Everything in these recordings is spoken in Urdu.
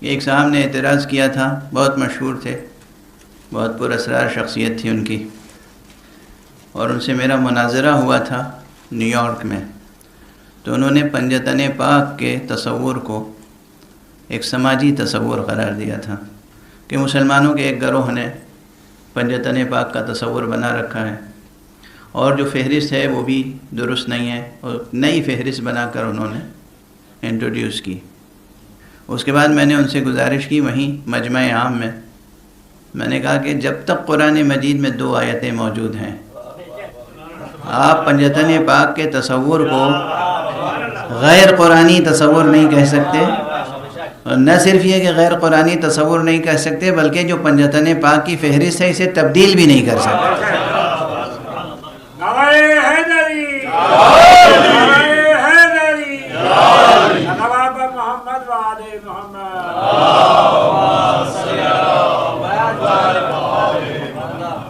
ایک صاحب نے اعتراض کیا تھا، بہت مشہور تھے، بہت پراسرار شخصیت تھی ان کی، اور ان سے میرا مناظرہ ہوا تھا نیو یارک میں۔ تو انہوں نے پنجتن پاک کے تصور کو ایک سماجی تصور قرار دیا تھا کہ مسلمانوں کے ایک گروہ نے پنجتن پاک کا تصور بنا رکھا ہے، اور جو فہرست ہے وہ بھی درست نہیں ہے، اور نئی فہرست بنا کر انہوں نے انٹروڈیوس کی۔ اس کے بعد میں نے ان سے گزارش کی وہیں مجمع عام میں نے کہا کہ جب تک قرآن مجید میں 2 آیتیں موجود ہیں، آپ پنجتن پاک کے تصور کو غیر قرآنی تصور نہیں کہہ سکتے، اور نہ صرف یہ کہ غیر قرآنی تصور نہیں کہہ سکتے بلکہ جو پنجتن پاک کی فہرست ہے اسے تبدیل بھی نہیں کر سکتے۔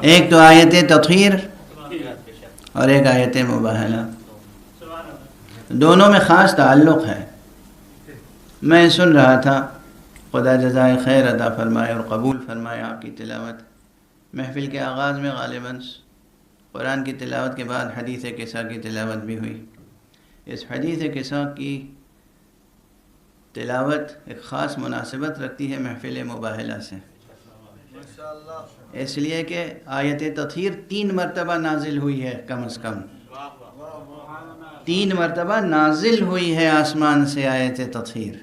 ایک تو آیت تطہیر اور ایک آیت مباہلہ، دونوں میں خاص تعلق ہے۔ میں سن رہا تھا، خدا جزائے خیر عطا فرمائے اور قبول فرمائے آپ کی تلاوت۔ محفل کے آغاز میں غالباً قرآن کی تلاوت کے بعد حدیث قصہ کی تلاوت بھی ہوئی۔ اس حدیث قصہ کی تلاوت ایک خاص مناسبت رکھتی ہے محفل مباہلہ سے، اس لیے کہ آیت تطہیر 3 مرتبہ نازل ہوئی ہے، کم از کم 3 مرتبہ نازل ہوئی ہے آسمان سے آیت تطہیر،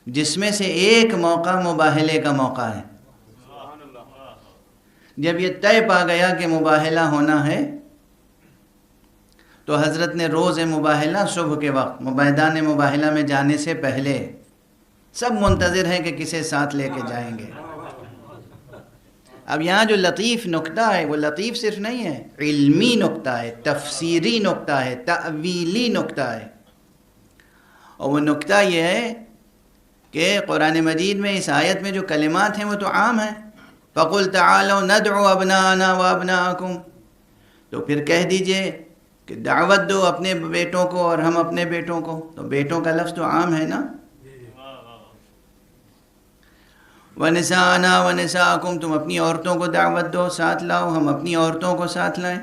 جس میں سے ایک موقع مباہلے کا موقع ہے۔ جب یہ طے پا گیا کہ مباہلہ ہونا ہے تو حضرت نے روز مباہلہ صبح کے وقت میدان مباہلہ میں جانے سے پہلے سب منتظر ہیں کہ کسے ساتھ لے کے جائیں گے۔ اب یہاں جو لطیف نکتہ ہے وہ لطیف صرف نہیں ہے، علمی نکتہ ہے، تفسیری نکتہ ہے، تأویلی نکتہ ہے، اور وہ نکتہ یہ ہے کہ قرآن مجید میں اس آیت میں جو کلمات ہیں وہ تو عام ہیں، فَقُلْ تَعَالَوْا نَدْعُ أَبْنَاءَنَا وَأَبْنَاءَكُمْ، تو پھر کہہ دیجئے کہ دعوت دو اپنے بیٹوں کو اور ہم اپنے بیٹوں کو، تو بیٹوں کا لفظ تو عام ہے نا۔ وَنِسَاءَنَا وَنِسَاءَكُمْ، تم اپنی عورتوں کو دعوت دو، ساتھ لاؤ، ہم اپنی عورتوں کو ساتھ لائیں،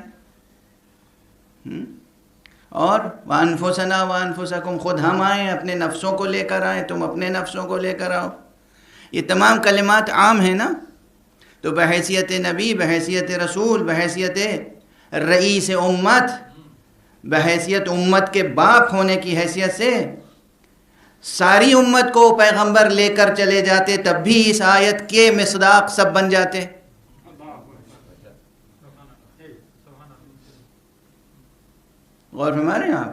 اور وَأَنفُسَنَا وَأَنفُسَكُمْ، خود ہم آئیں، اپنے نفسوں کو لے کر آئیں، تم اپنے نفسوں کو لے کر آؤ۔ یہ تمام کلمات عام ہیں نا، تو بحیثیت نبی، بحیثیت رسول، بحیثیت رئیس امت، بحیثیت امت کے باپ ہونے کی حیثیت سے ساری امت کو پیغمبر لے کر چلے جاتے، تب بھی اس آیت کے مصداق سب بن جاتے۔ غور فرما رہے ہیں آپ؟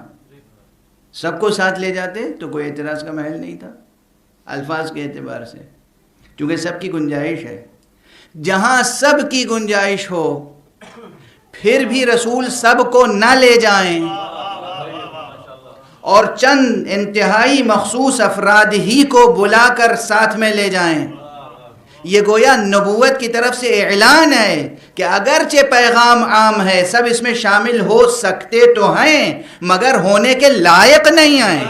سب کو ساتھ لے جاتے تو کوئی اعتراض کا محل نہیں تھا الفاظ کے اعتبار سے، کیونکہ سب کی گنجائش ہے۔ جہاں سب کی گنجائش ہو پھر بھی رسول سب کو نہ لے جائیں اور چند انتہائی مخصوص افراد ہی کو بلا کر ساتھ میں لے جائیں، یہ گویا نبوت کی طرف سے اعلان ہے کہ اگرچہ پیغام عام ہے، سب اس میں شامل ہو سکتے تو ہیں مگر ہونے کے لائق نہیں ہیں۔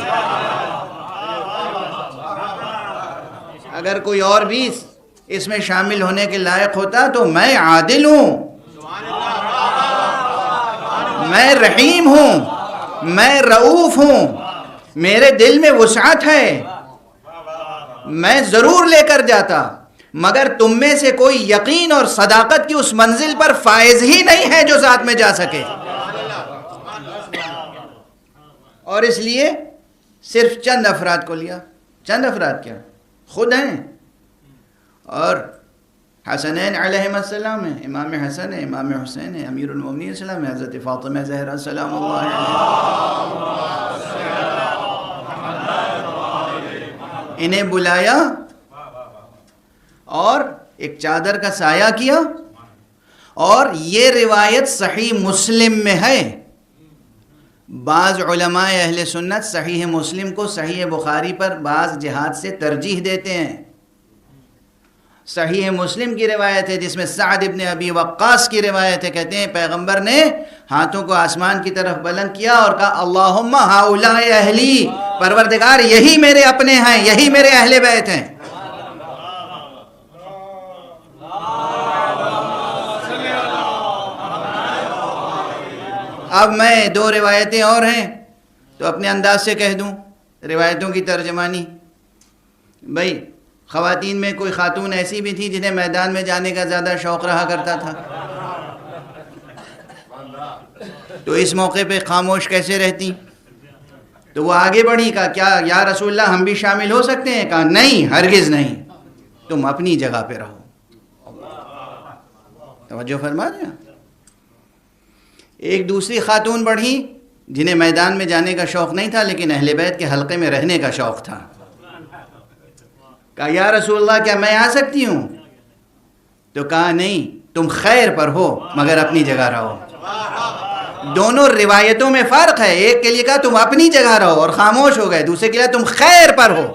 اگر کوئی اور بھی اس میں شامل ہونے کے لائق ہوتا تو میں عادل ہوں، میں رحیم ہوں، میں رؤوف ہوں، میرے دل میں وسعت ہے، میں ضرور لے کر جاتا، مگر تم میں سے کوئی یقین اور صداقت کی اس منزل پر فائز ہی نہیں ہے جو ساتھ میں جا سکے، اور اس لیے صرف چند افراد کو لیا۔ چند افراد کیا، خود ہیں، اور حسنین علیہ السلام ہیں، امام حسن ہے، امام حسین ہے، امیر المومنین السلام ہے، حضرت فاطمہ زہرا سلام اللہ علیہ، انہیں بلایا اور ایک چادر کا سایہ کیا، اور یہ روایت صحیح مسلم میں ہے۔ بعض علماء اہل سنت صحیح مسلم کو صحیح بخاری پر بعض جہات سے ترجیح دیتے ہیں۔ صحیح مسلم کی روایت ہے جس میں سعد ابن ابی وقاص کی روایت ہے، کہتے ہیں پیغمبر نے ہاتھوں کو آسمان کی طرف بلند کیا اور کہا اللہم ہؤلاء اہلی، پروردگار یہی میرے اپنے ہیں، یہی میرے اہل بیت ہیں۔ اب میں دو روایتیں اور ہیں تو اپنے انداز سے کہہ دوں روایتوں کی ترجمانی. بھائی خواتین میں کوئی خاتون ایسی بھی تھی جنہیں میدان میں جانے کا زیادہ شوق رہا کرتا تھا، تو اس موقع پہ خاموش کیسے رہتی؟ تو وہ آگے بڑھی، کہا کیا یا رسول اللہ ہم بھی شامل ہو سکتے ہیں؟ کہا نہیں، ہرگز نہیں، تم اپنی جگہ پہ رہو. توجہ فرما دیا. ایک دوسری خاتون بڑھی جنہیں میدان میں جانے کا شوق نہیں تھا لیکن اہل بیت کے حلقے میں رہنے کا شوق تھا. کہا یا رسول اللہ کیا میں آ سکتی ہوں؟ تو کہا نہیں، تم خیر پر ہو مگر اپنی جگہ رہو. دونوں روایتوں میں فرق ہے. ایک کے لیے کہا تم اپنی جگہ رہو اور خاموش ہو گئے، دوسرے کے لیے تم خیر پر ہو.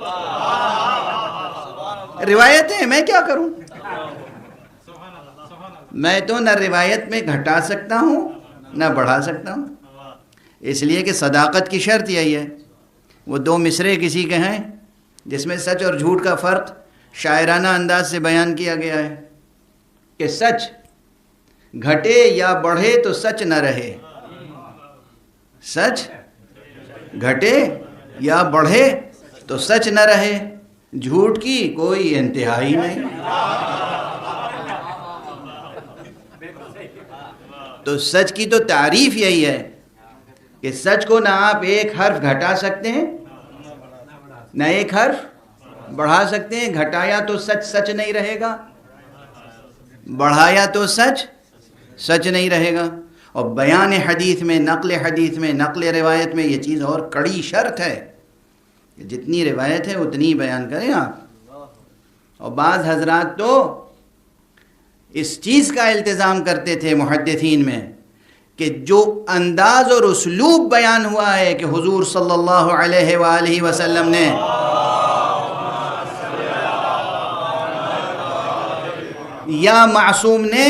روایتیں میں کیا کروں؟ میں تو نہ روایت میں گھٹا سکتا ہوں نہ بڑھا سکتا ہوں، اس لیے کہ صداقت کی شرط یہی ہے. وہ دو مصرے کسی کے ہیں جس میں سچ اور جھوٹ کا فرق شاعرانہ انداز سے بیان کیا گیا ہے کہ سچ گھٹے یا بڑھے تو سچ نہ رہے، سچ گھٹے یا بڑھے تو سچ نہ رہے، جھوٹ کی کوئی انتہائی نہیں. تو سچ کی تو تعریف یہی ہے کہ سچ کو نہ آپ ایک حرف گھٹا سکتے ہیں نہ ایک حرف بڑھا سکتے ہیں. گھٹایا تو سچ سچ نہیں رہے گا، بڑھایا تو سچ سچ نہیں رہے گا. اور بیان حدیث میں، حدیث میں، نقل روایت میں یہ چیز اور کڑی شرط ہے کہ جتنی روایت ہے اتنی بیان کریں آپ. اور بعض حضرات تو اس چیز کا التزام کرتے تھے محدثین میں کہ جو انداز اور اسلوب بیان ہوا ہے کہ حضور صلی اللہ علیہ وآلہ وسلم نے یا معصوم نے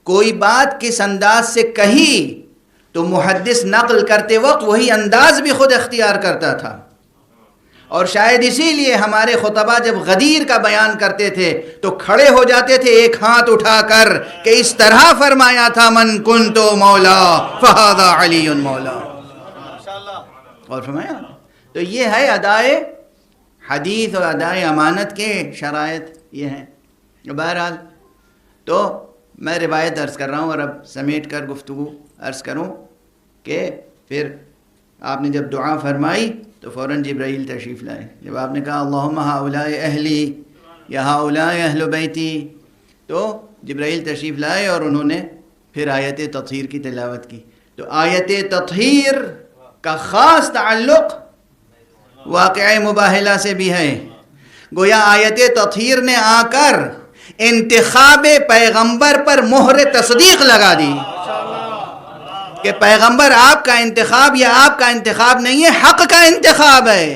کوئی بات کس انداز سے کہی تو محدث نقل کرتے وقت وہی انداز بھی خود اختیار کرتا تھا. اور شاید اسی لیے ہمارے خطبہ جب غدیر کا بیان کرتے تھے تو کھڑے ہو جاتے تھے ایک ہاتھ اٹھا کر کہ اس طرح فرمایا تھا من کنتو مولا فہذا علی مولا. اور فرمایا تو یہ ہے ادائے حدیث اور ادائے امانت کے شرائط یہ ہیں. بہرحال تو میں روایت عرض کر رہا ہوں اور اب سمیٹ کر گفتگو عرض کروں کہ پھر آپ نے جب دعا فرمائی تو فوراً جبرائیل تشریف لائے. جب آپ نے کہا اللہم ہؤلاء اہلی یا ہؤلاء اہل بیتی تو جبرائیل تشریف لائے اور انہوں نے پھر آیت تطہیر کی تلاوت کی. تو آیت تطہیر کا خاص تعلق واقعہ مباہلہ سے بھی ہے. گویا آیت تطہیر نے آ کر انتخاب پیغمبر پر مہر تصدیق لگا دی کہ پیغمبر آپ کا انتخاب یا آپ کا انتخاب نہیں ہے، حق کا انتخاب ہے.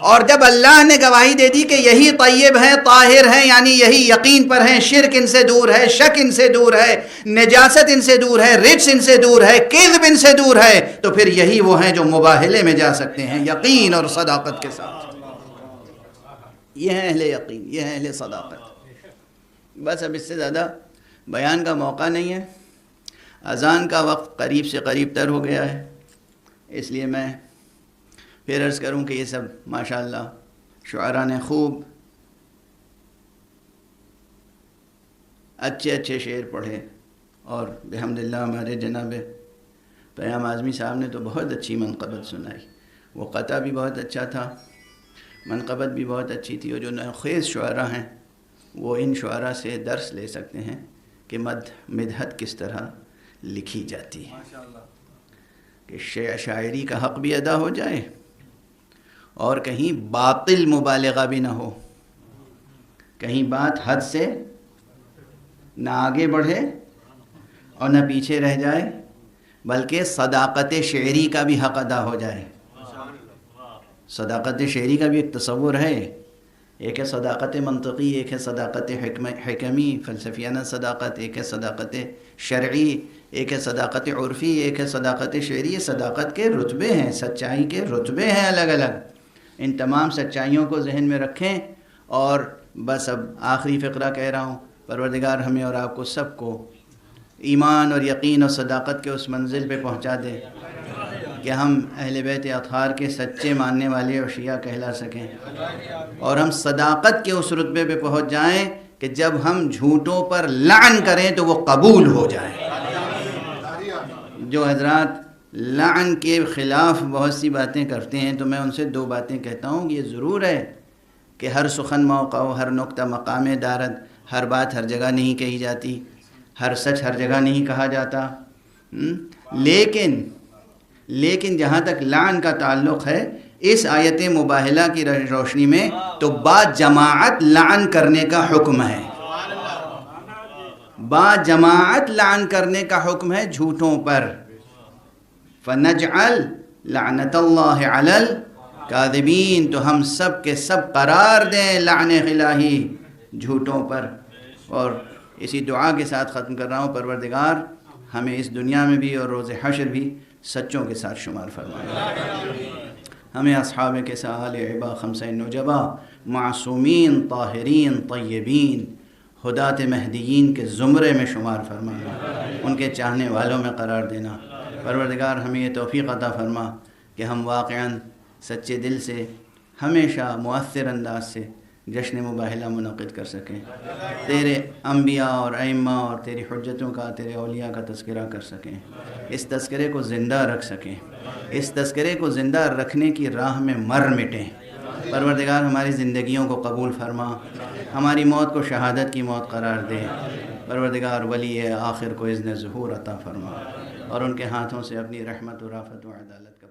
اور جب اللہ نے گواہی دے دی کہ یہی طیب ہیں، طاہر ہیں، یعنی یہی یقین پر ہیں، شرک ان سے دور ہے، شک ان سے دور ہے، نجاست ان سے دور ہے، رجس ان سے دور ہے، کذب ان سے دور ہے، تو پھر یہی وہ ہیں جو مباہلے میں جا سکتے ہیں یقین اور صداقت کے ساتھ. یہ ہے اہل یقین، یہ ہے اہل صداقت. بس اب اس سے زیادہ بیان کا موقع نہیں ہے. اذان کا وقت قریب سے قریب تر ہو گیا ہے، اس لیے میں پھر عرض کروں کہ یہ سب ماشاءاللہ شعراء نے خوب اچھے اچھے شعر پڑھے. اور بحمدللہ ہمارے جناب پیام اعظمی صاحب نے تو بہت اچھی منقبت سنائی. وہ قطع بھی بہت اچھا تھا، منقبت بھی بہت اچھی تھی. اور جو نوخیز شعراء ہیں وہ ان شعراء سے درس لے سکتے ہیں کہ مدحت کس طرح لکھی جاتی ہے، کہ شاعری کا حق بھی ادا ہو جائے اور کہیں باطل مبالغہ بھی نہ ہو، کہیں بات حد سے نہ آگے بڑھے اور نہ پیچھے رہ جائے، بلکہ صداقت شعری کا بھی حق ادا ہو جائے. صداقت شعری کا بھی ایک تصور ہے، ایک ہے صداقت منطقی، ایک ہے صداقت حکمی فلسفیانہ صداقت، ایک ہے صداقت شرعی، ایک ہے صداقت عرفی، ایک ہے صداقت شعری. یہ صداقت کے رتبے ہیں، سچائی کے رتبے ہیں الگ الگ. ان تمام سچائیوں کو ذہن میں رکھیں. اور بس اب آخری فقرہ کہہ رہا ہوں، پروردگار ہمیں اور آپ کو سب کو ایمان اور یقین اور صداقت کے اس منزل پہ پہنچا دے کہ ہم اہل بیت اطہار کے سچے ماننے والے اور شیعہ کہلا سکیں، اور ہم صداقت کے اس رتبے پہ پہنچ جائیں کہ جب ہم جھوٹوں پر لعن کریں تو وہ قبول ہو جائیں۔ جو حضرات لعن کے خلاف بہت سی باتیں کرتے ہیں تو میں ان سے دو باتیں کہتا ہوں۔ یہ ضرور ہے کہ ہر سخن موقع و ہر نقطہ مقام دارد، ہر بات ہر جگہ نہیں کہی جاتی، ہر سچ ہر جگہ نہیں کہا جاتا، لیکن جہاں تک لعن کا تعلق ہے، اس آیت مباہلہ کی روشنی میں تو با جماعت لعن کرنے کا حکم ہے، با جماعت لعن کرنے کا حکم ہے جھوٹوں پر۔ فَنَجْعَلْ لَعْنَةَ اللَّهِ عَلَى الْكَاذِبِينَ، تو ہم سب کے سب قرار دیں لعن الہی جھوٹوں پر۔ اور اسی دعا کے ساتھ ختم کر رہا ہوں، پروردگار ہمیں اس دنیا میں بھی اور روز حشر بھی سچوں کے ساتھ شمار فرمائے، ہمیں اصحاب کے سال عبا خمسہ نجبا معصومین طاہرین طیبین ہدات مہدیین کے زمرے میں شمار فرمانا، ان کے چاہنے والوں میں قرار دینا۔ پروردگار ہمیں یہ توفیق عطا فرما کہ ہم واقعاً سچے دل سے ہمیشہ مؤثر انداز سے جشن مباہلہ منعقد کر سکیں، تیرے انبیاء اور ائمہ اور تیری حجتوں کا، تیرے اولیاء کا تذکرہ کر سکیں، اس تذکرے کو زندہ رکھ سکیں، اس تذکرے کو زندہ رکھنے کی راہ میں مر مٹیں۔ پروردگار ہماری زندگیوں کو قبول فرما، ہماری موت کو شہادت کی موت قرار دے۔ پروردگار ولی آخر کو اذن ظہور عطا فرما، اور ان کے ہاتھوں سے اپنی رحمت و رافت و عدالت کا